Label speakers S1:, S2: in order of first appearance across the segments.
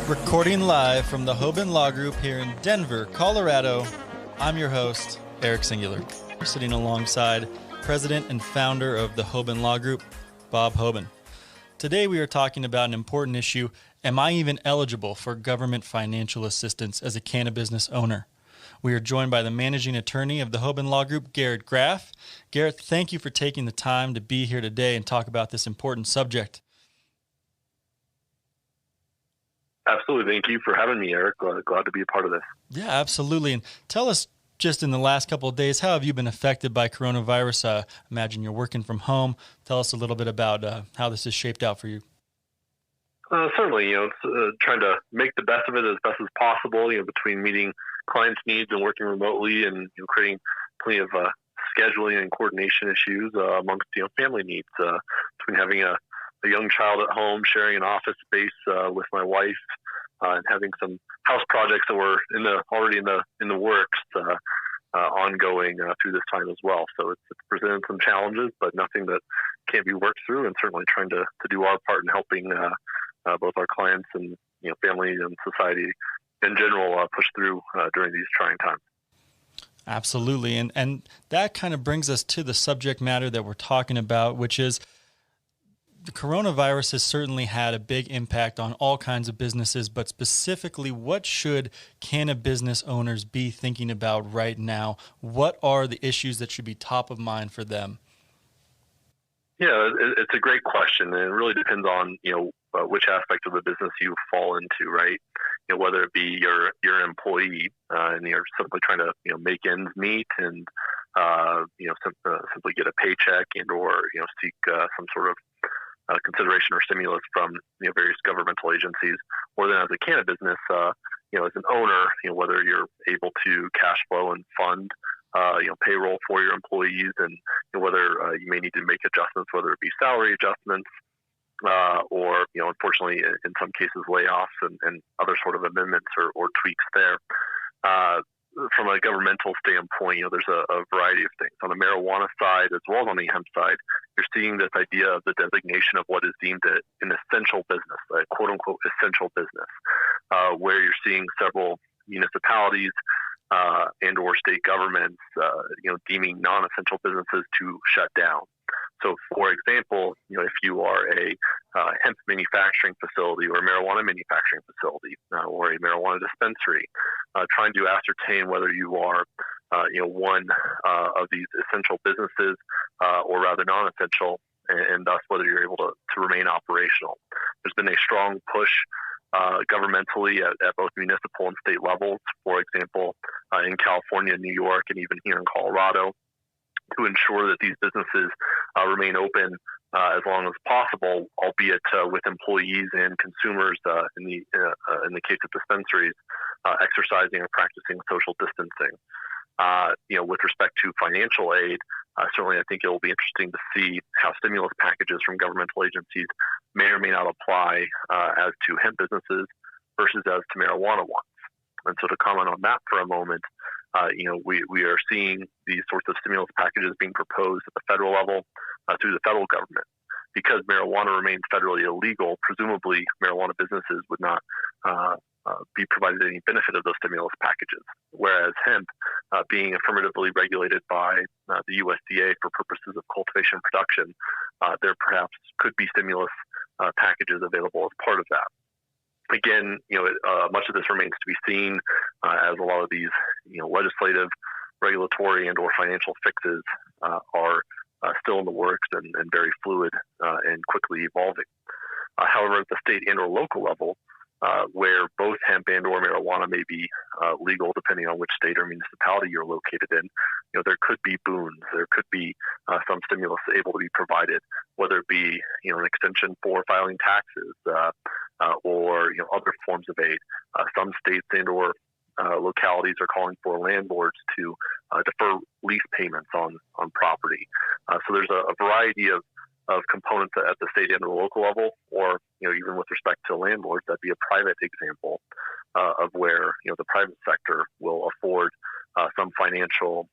S1: Recording live from the Hoban Law Group here in Denver, Colorado, I'm your host, Eric Singular. We're sitting alongside President and founder of the Hoban Law Group, Bob Hoban. Today we are talking about an important issue. Am I even eligible for government financial assistance as a cannabusiness owner? We are joined by the managing attorney of the Hoban Law Group, Garrett Graff. Garrett, thank you for taking the time to be here today and talk about this important subject.
S2: Absolutely. Thank you for having me, Eric. Glad to be a part of this.
S1: Yeah, absolutely. And tell us, just in the last couple of days, how have you been affected by coronavirus? I imagine you're working from home. Tell us a little bit about how this is shaped out for you.
S2: Certainly, it's trying to make the best of it as best as possible, between meeting clients' needs and working remotely and creating plenty of scheduling and coordination issues amongst, family needs, between having a young child at home, sharing an office space with my wife, and having some house projects that were already in the works, ongoing through this time as well. So it's presented some challenges, but nothing that can't be worked through, and certainly trying to do our part in helping both our clients and family and society in general push through during these trying times.
S1: Absolutely, and that kind of brings us to the subject matter that we're talking about, which is the coronavirus has certainly had a big impact on all kinds of businesses, but specifically, what should cannabusiness owners be thinking about right now? What are the issues that should be top of mind for them?
S2: Yeah, it's a great question, and it really depends on which aspect of the business you fall into, right? Whether it be your employee and you're simply trying to make ends meet and simply get a paycheck and or seek some sort of consideration or stimulus from various governmental agencies, or then as a cannabis business, as an owner, whether you're able to cash flow and fund payroll for your employees, and whether you may need to make adjustments, whether it be salary adjustments or unfortunately in some cases layoffs and other sort of amendments or tweaks there. From a governmental standpoint, there's a variety of things. On the marijuana side, as well as on the hemp side, you're seeing this idea of the designation of what is deemed an essential business, a quote-unquote essential business, where you're seeing several municipalities and or state governments, deeming non-essential businesses to shut down. So, for example, if you are a hemp manufacturing facility or a marijuana manufacturing facility or a marijuana dispensary, trying to ascertain whether you are, one of these essential businesses or rather non-essential, and thus whether you're able to remain operational. There's been a strong push governmentally at both municipal and state levels, for example, in California, New York, and even here in Colorado, to ensure that these businesses remain open as long as possible, albeit with employees and consumers in the case of dispensaries exercising or practicing social distancing. With respect to financial aid, certainly I think it will be interesting to see how stimulus packages from governmental agencies may or may not apply as to hemp businesses versus as to marijuana ones. And so to comment on that for a moment, we are seeing these sorts of stimulus packages being proposed at the federal level through the federal government. Because marijuana remains federally illegal, presumably marijuana businesses would not be provided any benefit of those stimulus packages, whereas hemp, being affirmatively regulated by the USDA for purposes of cultivation and production, there perhaps could be stimulus packages available as part of that. Again, much of this remains to be seen as a lot of these, legislative, regulatory, and or financial fixes are still in the works and very fluid and quickly evolving. However, at the state and or local level, where both hemp and or marijuana may be legal, depending on which state or municipality you're located in, there could be boons. There could be some stimulus able to be provided, whether it be an extension for filing taxes or other forms of aid. Some states and or localities are calling for landlords to defer lease payments on property. So there's a variety of components at the state and the local level, or even with respect to landlords, that'd be a private example of where the private sector will afford some financial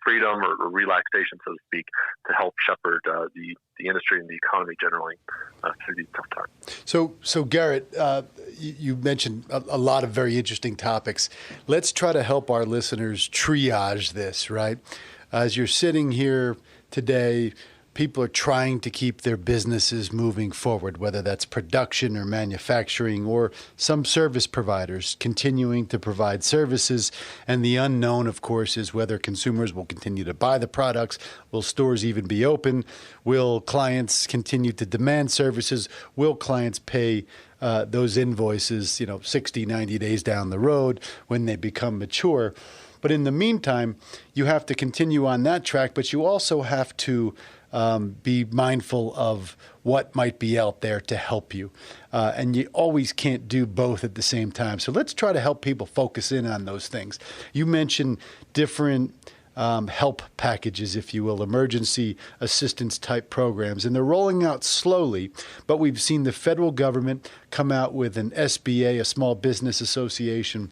S2: freedom or relaxation, so to speak, to help shepherd the industry and the economy generally through these tough times.
S3: So Garrett, you mentioned a lot of very interesting topics. Let's try to help our listeners triage this, right? As you're sitting here today, people are trying to keep their businesses moving forward, whether that's production or manufacturing or some service providers continuing to provide services. And the unknown, of course, is whether consumers will continue to buy the products. Will stores even be open? Will clients continue to demand services? Will clients pay those invoices, 60, 90 days down the road when they become mature? But in the meantime, you have to continue on that track, but you also have to be mindful of what might be out there to help you. And you always can't do both at the same time. So let's try to help people focus in on those things. You mentioned different help packages, if you will, emergency assistance type programs, and they're rolling out slowly, but we've seen the federal government come out with an SBA, a Small Business Association,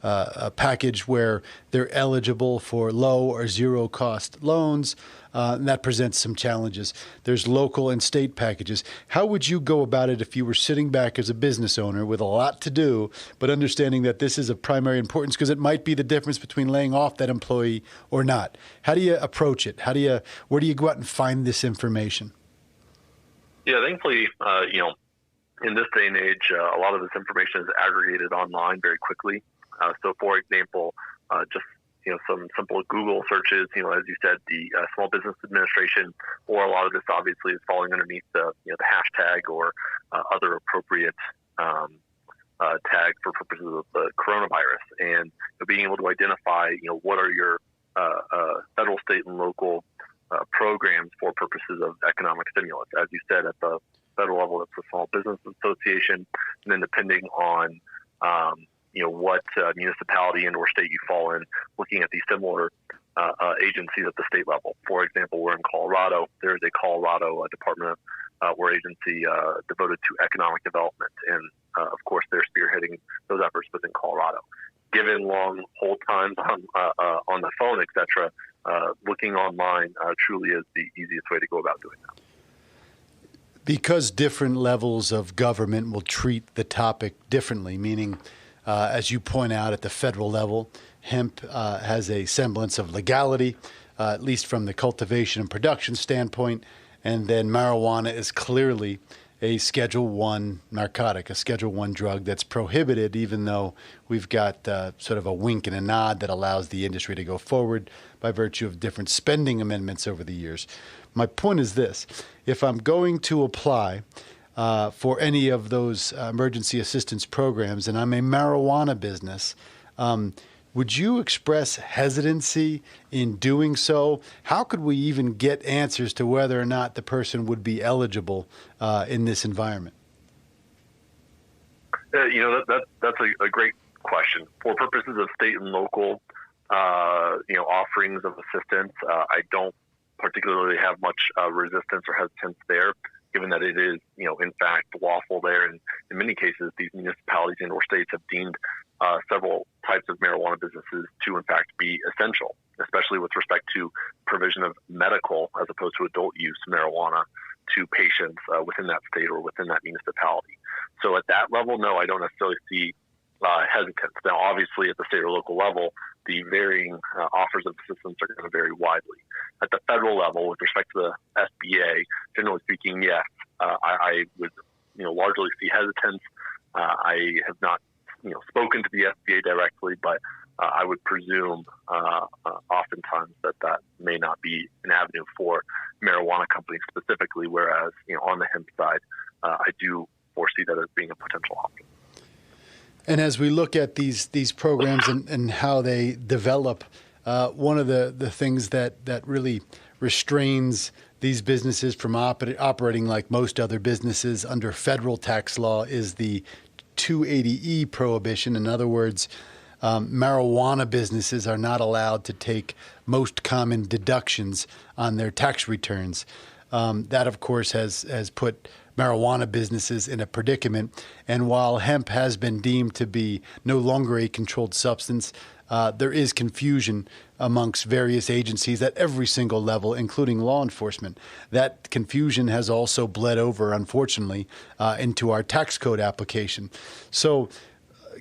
S3: a package where they're eligible for low or zero cost loans. And that presents some challenges. There's local and state packages. How would you go about it if you were sitting back as a business owner with a lot to do, but understanding that this is of primary importance because it might be the difference between laying off that employee or not? How do you approach it? Where do you go out and find this information?
S2: Yeah, thankfully, in this day and age, a lot of this information is aggregated online very quickly. So, for example, just some simple Google searches, as you said, the Small Business Administration, or a lot of this obviously is falling underneath the hashtag or other appropriate tag for purposes of the coronavirus, and being able to identify, what are your federal, state, and local programs for purposes of economic stimulus. As you said, at the federal level, it's the Small Business Association, and then depending on what municipality and or state you fall in, looking at these similar agencies at the state level. For example, we're in Colorado. There's a Colorado Department or agency devoted to economic development. And, of course, they're spearheading those efforts within Colorado. Given long hold times on the phone, et cetera, looking online truly is the easiest way to go about doing that.
S3: Because different levels of government will treat the topic differently, meaning as you point out, at the federal level, hemp has a semblance of legality, at least from the cultivation and production standpoint. And then marijuana is clearly a Schedule I narcotic, a Schedule I drug that's prohibited, even though we've got sort of a wink and a nod that allows the industry to go forward by virtue of different spending amendments over the years. My point is this. If I'm going to apply for any of those emergency assistance programs, and I'm a marijuana business, would you express hesitancy in doing so? How could we even get answers to whether or not the person would be eligible in this environment?
S2: That's a great question. For purposes of state and local, offerings of assistance, I don't particularly have much resistance or hesitance there, given that it is, in fact, lawful there. And in many cases, these municipalities and or states have deemed several types of marijuana businesses to, in fact, be essential, especially with respect to provision of medical as opposed to adult use marijuana to patients within that state or within that municipality. So at that level, no, I don't necessarily see hesitance. Now, obviously, at the state or local level, the varying offers of assistance are going to vary widely. At the federal level, with respect to the SBA, generally speaking, yes, I would largely see hesitance. I have not spoken to the SBA directly, but I would presume oftentimes that may not be an avenue for marijuana companies specifically, whereas on the hemp side, I do foresee that as being a potential option.
S3: And as we look at these programs and how they develop, one of the things that really restrains these businesses from operating like most other businesses under federal tax law is the 280E prohibition. In other words, marijuana businesses are not allowed to take most common deductions on their tax returns. That, of course, has put marijuana businesses in a predicament. And while hemp has been deemed to be no longer a controlled substance, there is confusion amongst various agencies at every single level, including law enforcement. That confusion has also bled over, unfortunately, into our tax code application. So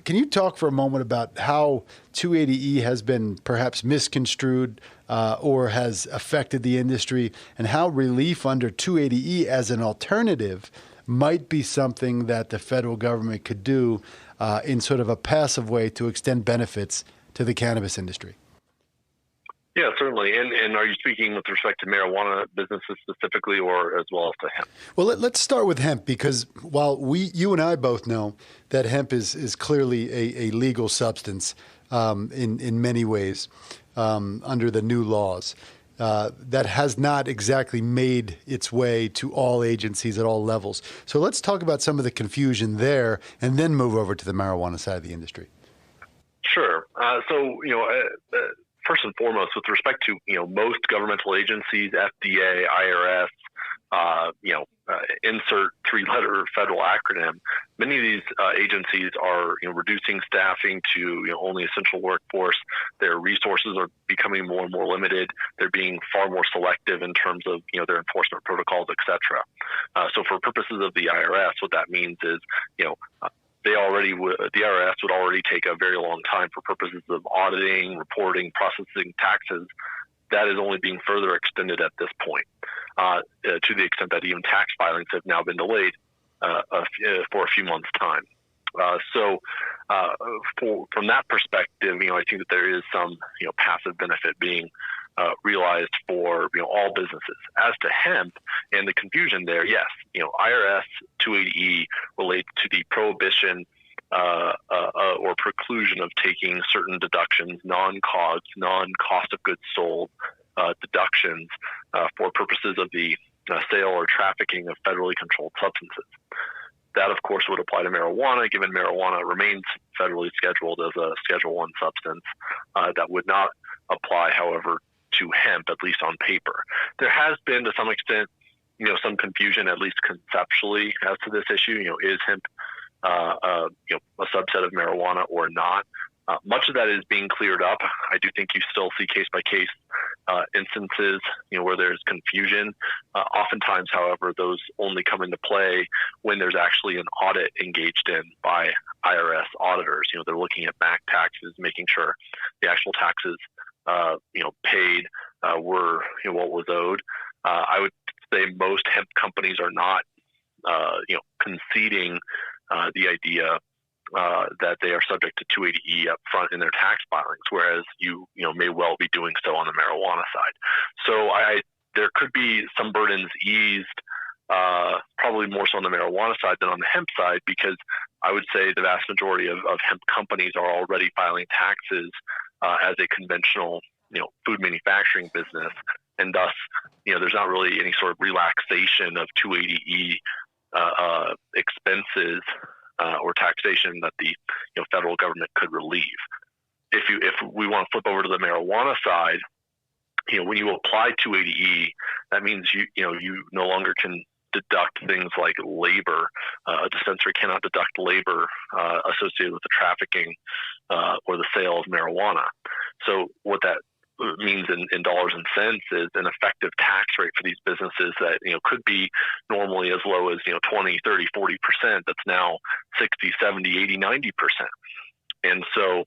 S3: can you talk for a moment about how 280E has been perhaps misconstrued or has affected the industry, and how relief under 280E as an alternative might be something that the federal government could do in sort of a passive way to extend benefits to the cannabis industry?
S2: Yeah, certainly. And are you speaking with respect to marijuana businesses specifically, or as well as to hemp?
S3: Well, let's start with hemp, because while you and I both know that hemp is clearly a legal substance in many ways under the new laws, that has not exactly made its way to all agencies at all levels. So let's talk about some of the confusion there and then move over to the marijuana side of the industry.
S2: Sure. First and foremost, with respect to most governmental agencies, FDA, IRS, insert three-letter federal acronym. Many of these agencies are reducing staffing to only essential workforce. Their resources are becoming more and more limited. They're being far more selective in terms of their enforcement protocols, et cetera. So for purposes of the IRS, what that means is the IRS would already take a very long time for purposes of auditing, reporting, processing taxes. That is only being further extended at this point, to the extent that even tax filings have now been delayed for a few months' time. From that perspective, I think that there is some passive benefit being realized for all businesses. As to hemp and the confusion there, yes, IRS 280E relates to the prohibition or preclusion of taking certain deductions, non-COGS, non-cost of goods sold deductions for purposes of the sale or trafficking of federally controlled substances. That, of course, would apply to marijuana, given marijuana remains federally scheduled as a Schedule 1 substance. That would not apply, however, to hemp, at least on paper. There has been, to some extent, some confusion, at least conceptually, as to this issue. Is hemp a subset of marijuana or not? Much of that is being cleared up. I do think you still see case-by-case instances, where there's confusion. Oftentimes, however, those only come into play when there's actually an audit engaged in by IRS auditors. They're looking at back taxes, making sure the actual taxes, paid were what was owed. I would say most hemp companies are not, conceding the idea that they are subject to 280E up front in their tax filings, whereas you may well be doing so on the marijuana side. So there could be some burdens eased, probably more so on the marijuana side than on the hemp side, because I would say the vast majority of hemp companies are already filing taxes as a conventional food manufacturing business, and thus there's not really any sort of relaxation of 280E expenses or taxation that the federal government could relieve. If we want to flip over to the marijuana side, when you apply 280E, that means you no longer can deduct things like labor. A dispensary cannot deduct labor associated with the trafficking or the sale of marijuana. So what that means in dollars and cents is an effective tax rate for these businesses that could be normally as low as 20, 30, 40%. That's now 60, 70, 80, 90%. And so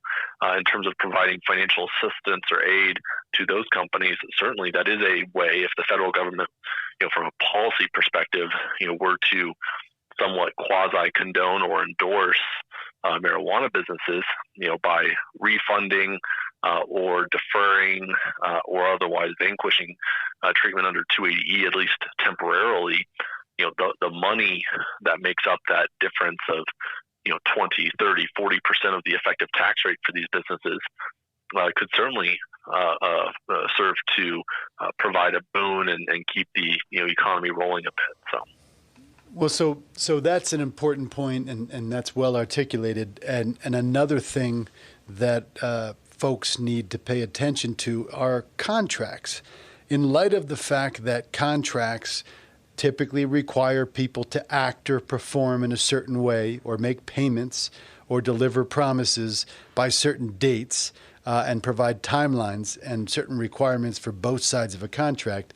S2: in terms of providing financial assistance or aid to those companies, certainly that is a way, if the federal government, from a policy perspective, were to somewhat quasi-condone or endorse marijuana businesses, by refunding or deferring or otherwise vanquishing treatment under 280E, at least temporarily, the money that makes up that difference of 20, 30, 40% of the effective tax rate for these businesses could certainly serve to provide a boon and keep the economy rolling a bit.
S3: Well, so that's an important point, and that's well articulated. And another thing that folks need to pay attention to are contracts. In light of the fact that contracts typically require people to act or perform in a certain way or make payments or deliver promises by certain dates, and provide timelines and certain requirements for both sides of a contract,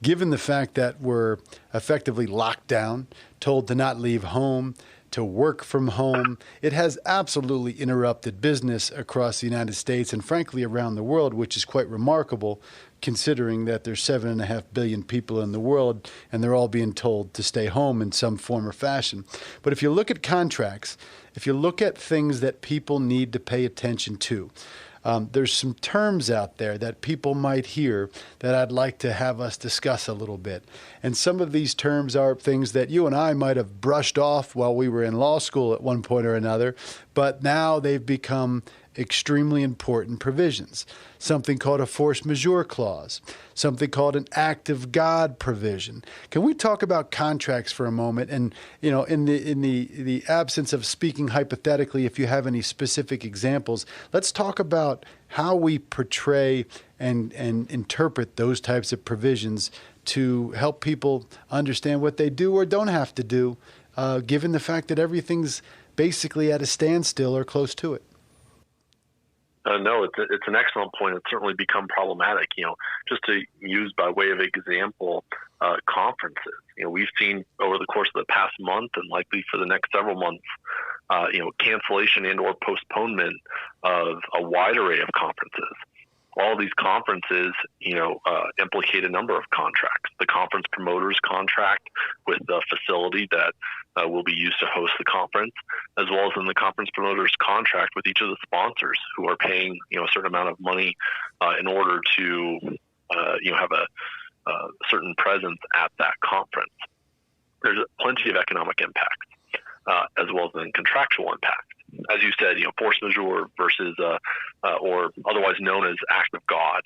S3: given the fact that we're effectively locked down, told to not leave home, to work from home, it has absolutely interrupted business across the United States and frankly around the world, which is quite remarkable considering that there's 7.5 billion people in the world and they're all being told to stay home in some form or fashion. But if you look at contracts, if you look at things that people need to pay attention to, there's some terms out there that people might hear that I'd like to have us discuss a little bit. And some of these terms are things that you and I might have brushed off while we were in law school at one point or another, but now they've become extremely important provisions. Something called a force majeure clause, something called an act of God provision. Can we talk about contracts for a moment? And, you know, in the absence of speaking hypothetically, if you have any specific examples, let's talk about how we portray and interpret those types of provisions to help people understand what they do or don't have to do, given the fact that everything's basically at a standstill or close to it.
S2: No, it's an excellent point. It's certainly become problematic. You know, just to use by way of example, conferences. You know, we've seen over the course of the past month and likely for the next several months, cancellation and or postponement of a wide array of conferences. All these conferences, implicate a number of contracts. The conference promoter's contract with the facility that will be used to host the conference, as well as in the conference promoter's contract with each of the sponsors who are paying, a certain amount of money in order to, have a certain presence at that conference. There's plenty of economic impact, as well as then contractual impact. As you said, force majeure versus, or otherwise known as act of God.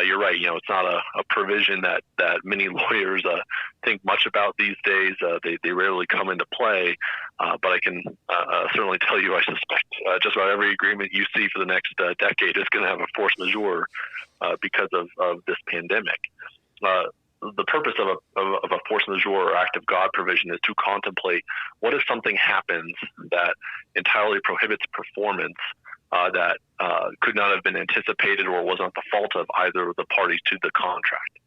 S2: You're right. It's not a provision that many lawyers think much about these days. They rarely come into play. But I can certainly tell you, I suspect just about every agreement you see for the next decade is going to have a force majeure because of this pandemic. The purpose of a force majeure or act of God provision is to contemplate what if something happens that entirely prohibits performance that could not have been anticipated or was not the fault of either of the parties to the contract.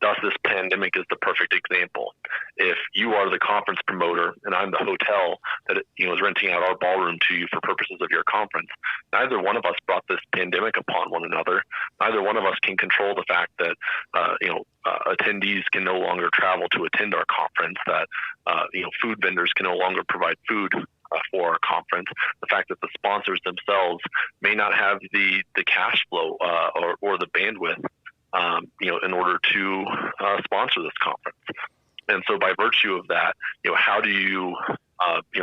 S2: Thus, this pandemic is the perfect example. If you are the conference promoter and I'm the hotel that is renting out our ballroom to you for purposes of your conference, neither one of us brought this pandemic upon one another. Neither one of us can control the fact that attendees can no longer travel to attend our conference, that food vendors can no longer provide food for our conference, the fact that the sponsors themselves may not have the cash flow or the bandwidth in order to sponsor this conference. And so by virtue of that, how do you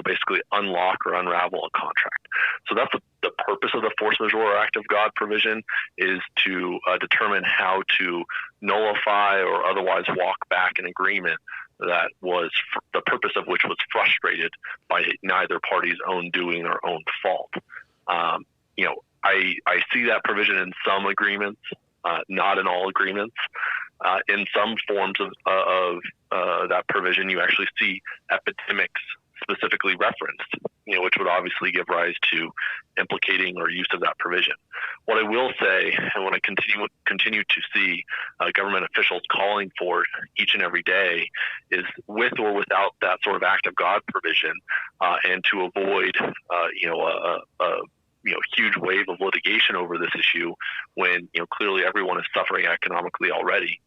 S2: basically unlock or unravel a contract? So that's the purpose of the force majeure or act of God provision, is to determine how to nullify or otherwise walk back an agreement that was the purpose of which was frustrated by neither party's own doing or own fault. I see that provision in some agreements, not in all agreements. In some forms of that provision, you actually see epidemics specifically referenced, which would obviously give rise to implicating or use of that provision. What I will say, and when I continue to see government officials calling for each and every day, is with or without that sort of act of God provision, and to avoid a huge wave of litigation over this issue when clearly everyone is suffering economically already,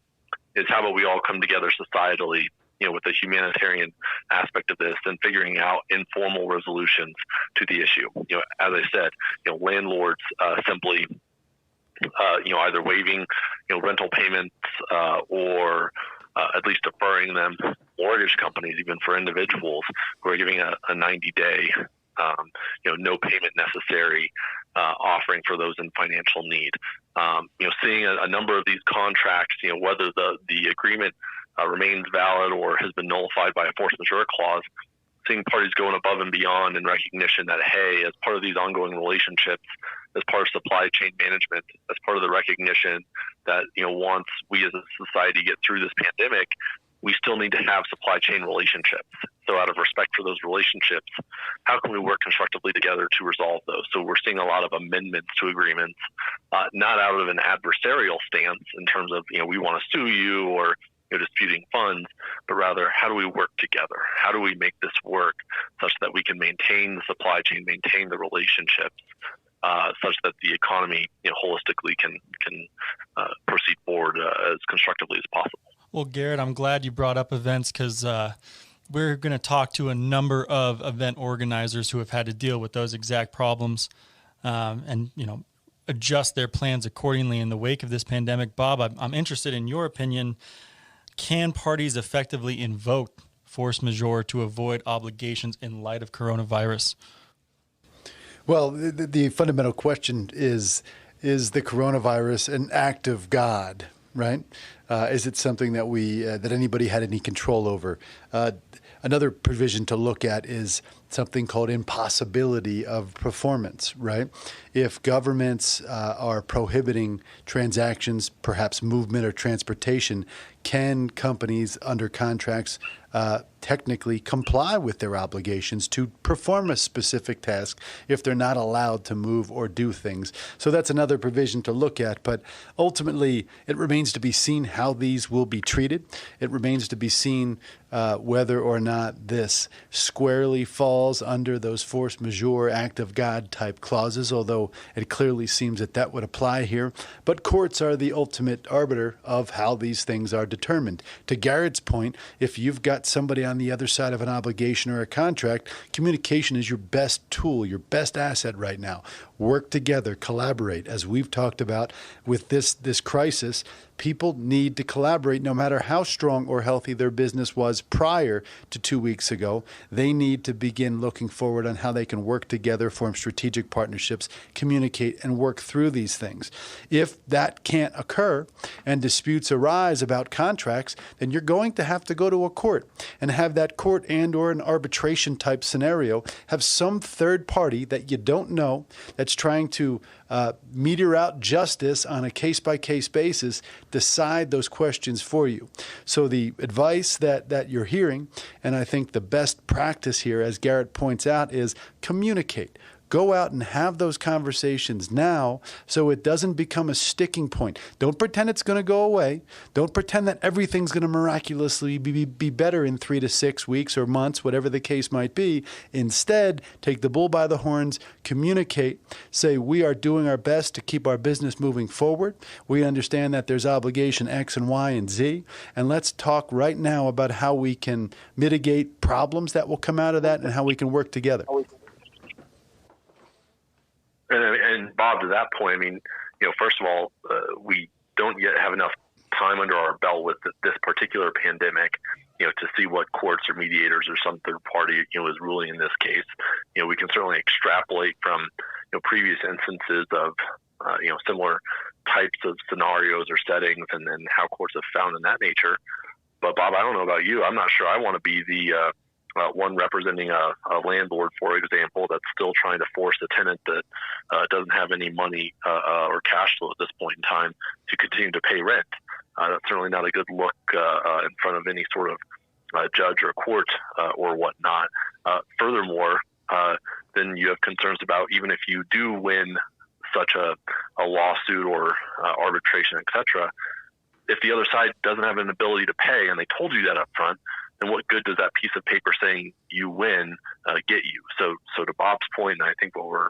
S2: is how about we all come together societally, with the humanitarian aspect of this and figuring out informal resolutions to the issue. As I said, landlords simply, either waiving, rental payments or at least deferring them. Mortgage companies, even for individuals who are giving a 90-day, no payment necessary, offering for those in financial need. Seeing a number of these contracts, whether the agreement remains valid or has been nullified by a force majeure clause, seeing parties going above and beyond in recognition that, hey, as part of these ongoing relationships, as part of supply chain management, as part of the recognition that, once we as a society get through this pandemic, we still need to have supply chain relationships. So out of respect for those relationships, how can we work constructively together to resolve those? So we're seeing a lot of amendments to agreements, not out of an adversarial stance in terms of, we want to sue you or disputing funds, but rather how do we work together? How do we make this work such that we can maintain the supply chain, maintain the relationships, such that the economy holistically can proceed forward as constructively as possible.
S1: Well, Garrett, I'm glad you brought up events because we're going to talk to a number of event organizers who have had to deal with those exact problems and adjust their plans accordingly in the wake of this pandemic. Bob, I'm interested in your opinion. Can parties effectively invoke force majeure to avoid obligations in light of coronavirus?
S3: Well, the fundamental question is the coronavirus an act of God, right? Is it something that that anybody had any control over? Another provision to look at is something called impossibility of performance, right? If governments are prohibiting transactions, perhaps movement or transportation, can companies under contracts technically comply with their obligations to perform a specific task if they're not allowed to move or do things? So that's another provision to look at. But ultimately, it remains to be seen how these will be treated. It remains to be seen whether or not this squarely falls under those force majeure, act of God type clauses, although it clearly seems that would apply here. But courts are the ultimate arbiter of how these things are determined. To Garrett's point, if you've got somebody on the other side of an obligation or a contract, communication is your best tool, your best asset right now. Work together, collaborate. As we've talked about with this crisis, people need to collaborate no matter how strong or healthy their business was prior to 2 weeks ago. They need to begin looking forward on how they can work together, form strategic partnerships, communicate, and work through these things. If that can't occur and disputes arise about contracts, then you're going to have to go to a court and have that court and or an arbitration type scenario have some third party that you don't know that's trying to meter out justice on a case-by-case basis, decide those questions for you. So the advice that you're hearing, and I think the best practice here, as Garrett points out, is communicate. Go out and have those conversations now so it doesn't become a sticking point. Don't pretend it's going to go away. Don't pretend that everything's going to miraculously be better in 3 to 6 weeks or months, whatever the case might be. Instead, take the bull by the horns, communicate, say we are doing our best to keep our business moving forward. We understand that there's obligation X and Y and Z, and let's talk right now about how we can mitigate problems that will come out of that and how we can work together.
S2: And Bob, to that point, first of all, we don't yet have enough time under our belt with this particular pandemic, to see what courts or mediators or some third party, is ruling in this case. We can certainly extrapolate from, previous instances of, similar types of scenarios or settings and how courts have found in that nature. But Bob, I don't know about you. I'm not sure I want to be the one representing a landlord, for example, that's still trying to force a tenant that doesn't have any money or cash flow at this point in time to continue to pay rent. That's certainly not a good look in front of any sort of judge or court or whatnot. Furthermore, then you have concerns about even if you do win such a lawsuit or arbitration, et cetera, if the other side doesn't have an ability to pay and they told you that up front, then what good does that piece of paper saying you win get you? So to Bob's point, and I think what we're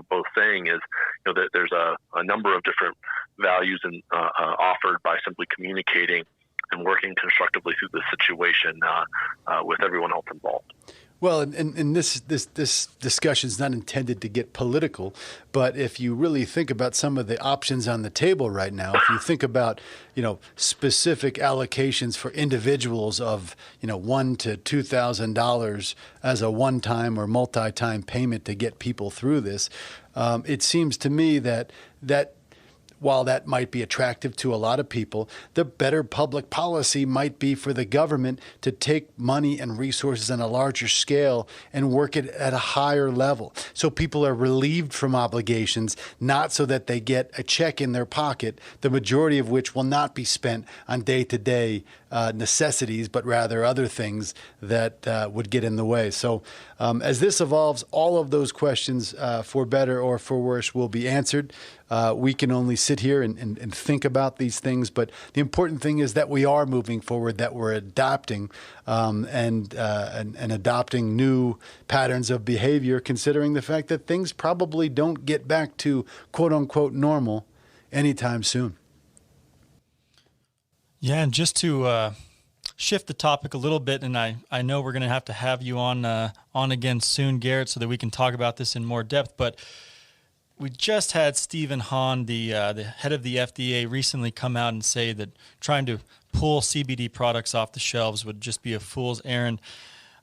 S2: both saying is that there's a number of different values and offered by simply communicating and working constructively through the situation with everyone else involved.
S3: Well, and this discussion is not intended to get political, but if you really think about some of the options on the table right now, if you think about specific allocations for individuals of $1,000 to $2,000 as a one-time or multi-time payment to get people through this, it seems to me that while that might be attractive to a lot of people, the better public policy might be for the government to take money and resources on a larger scale and work it at a higher level. So people are relieved from obligations, not so that they get a check in their pocket, the majority of which will not be spent on day-to-day necessities, but rather other things that would get in the way. So as this evolves, all of those questions, for better or for worse, will be answered. We can only sit here and think about these things, but the important thing is that we are moving forward, that we're adapting and adopting new patterns of behavior, considering the fact that things probably don't get back to quote unquote normal anytime soon.
S1: Yeah, and just to shift the topic a little bit, and I know we're going to have you on again soon, Garrett, so that we can talk about this in more depth. But we just had Stephen Hahn, the head of the FDA, recently come out and say that trying to pull CBD products off the shelves would just be a fool's errand.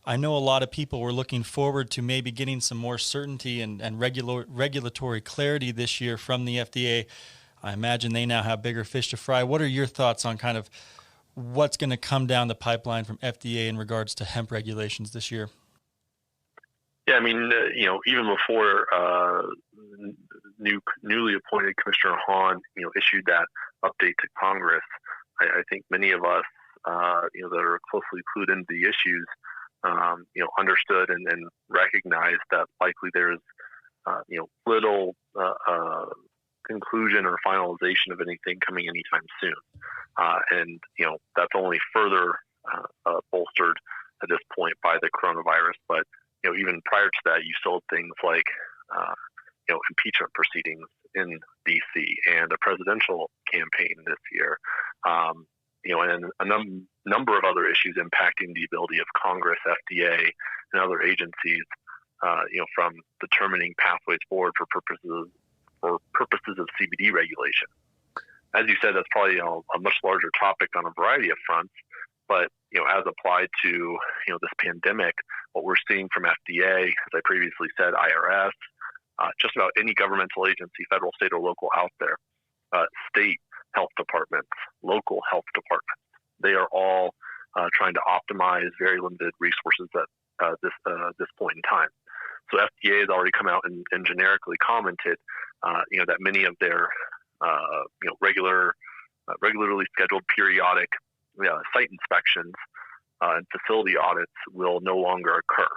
S1: I know a lot of people were looking forward to maybe getting some more certainty and regulatory clarity this year from the FDA. I imagine they now have bigger fish to fry. What are your thoughts on kind of what's going to come down the pipeline from FDA in regards to hemp regulations this year?
S2: Yeah, I mean, even before newly appointed Commissioner Hahn, issued that update to Congress, I think many of us, that are closely clued into the issues, understood and recognized that likely there's, little conclusion or finalization of anything coming anytime soon. And that's only further bolstered at this point by the coronavirus. But, even prior to that, you still had things like, impeachment proceedings in D.C. and a presidential campaign this year, and a number of other issues impacting the ability of Congress, FDA, and other agencies, from determining pathways forward for purposes of CBD regulation. As you said, that's probably a much larger topic on a variety of fronts, but as applied to this pandemic, what we're seeing from FDA, as I previously said, IRS, just about any governmental agency, federal, state, or local out there, state health departments, local health departments, they are all trying to optimize very limited resources at this point in time. So FDA has already come out and generically commented, that many of their, regularly scheduled periodic site inspections and facility audits will no longer occur.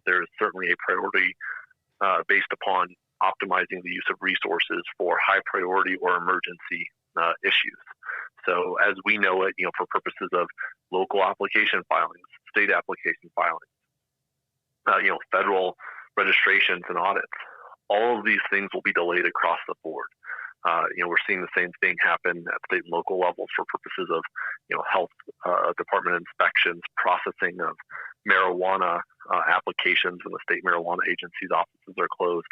S2: There is certainly a priority based upon optimizing the use of resources for high priority or emergency issues. So as we know it, for purposes of local application filings, state application filings, federal registrations and audits, all of these things will be delayed across the board. We're seeing the same thing happen at state and local levels for purposes of, health department inspections, processing of marijuana applications when the state marijuana agency's offices are closed,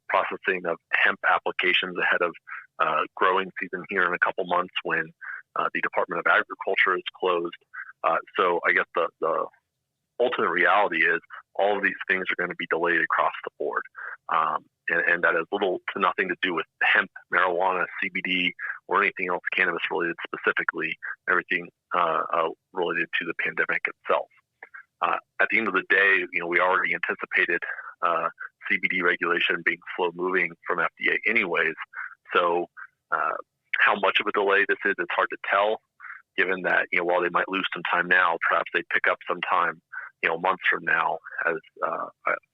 S2: processing of hemp applications ahead of growing season here in a couple months when the Department of Agriculture is closed. So I guess the ultimate reality is all of these things are going to be delayed across the board. And that has little to nothing to do with hemp, marijuana, CBD, or anything else cannabis related specifically, everything related to the pandemic itself. At the end of the day, we already anticipated CBD regulation being slow moving from FDA anyways. So how much of a delay this is, it's hard to tell, given that, while they might lose some time now, perhaps they pick up some time, months from now as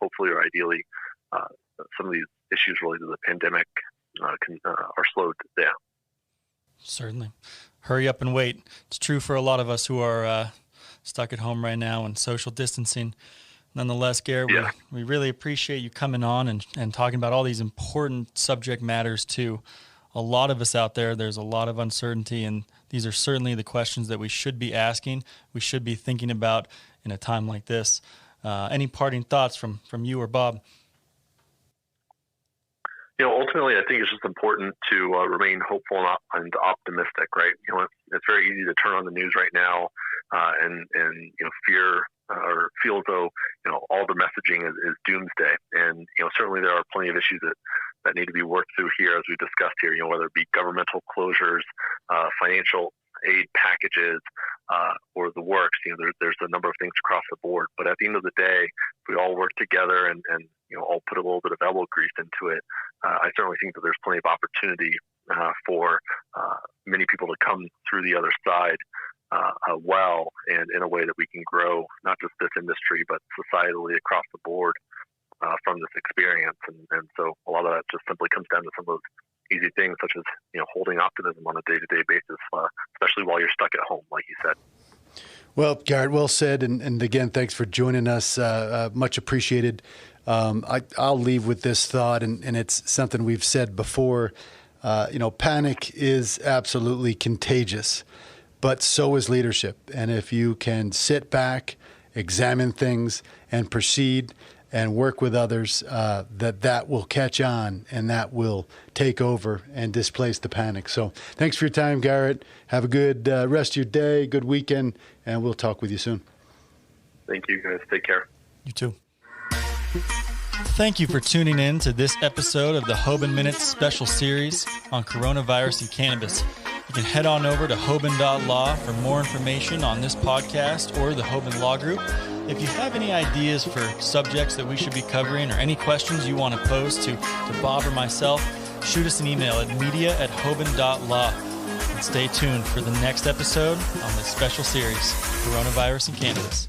S2: hopefully or ideally some of these issues related to the pandemic are slowed down.
S1: Certainly. Hurry up and wait. It's true for a lot of us who are stuck at home right now and social distancing. Nonetheless, Garrett, we really appreciate you coming on and talking about all these important subject matters too. A lot of us out there's a lot of uncertainty, and these are certainly the questions that we should be asking, we should be thinking about in a time like this. Any parting thoughts from you or Bob?
S2: Ultimately, I think it's just important to remain hopeful and optimistic, right? It's very easy to turn on the news right now and fear or feel as though, all the messaging is doomsday. And, certainly there are plenty of issues that need to be worked through here, as we discussed here, whether it be governmental closures, financial aid packages, or the works. There's a number of things across the board. But at the end of the day, if we all work together and all put a little bit of elbow grease into it, I certainly think that there's plenty of opportunity for many people to come through the other side well, and in a way that we can grow not just this industry, but societally across the board from this experience. And so a lot of that just simply comes down to some of those easy things, such as holding optimism on a day-to-day basis, especially while you're stuck at home, like you said.
S3: Well, Garrett, well said. And again, thanks for joining us. Much appreciated. I'll leave with this thought, and it's something we've said before. Panic is absolutely contagious, but so is leadership. And if you can sit back, examine things, and proceed and work with others, that will catch on and that will take over and displace the panic. So thanks for your time, Garrett. Have a good rest of your day, good weekend, and we'll talk with you soon.
S2: Thank you, guys. Take care.
S1: You too. Thank you for tuning in to this episode of the Hoban Minute special series on coronavirus and cannabis. You can head on over to hoban.law for more information on this podcast or the Hoban Law Group. If you have any ideas for subjects that we should be covering or any questions you want to pose to Bob or myself, shoot us an email at media@hoban.law. And stay tuned for the next episode on this special series, Coronavirus and Cannabis.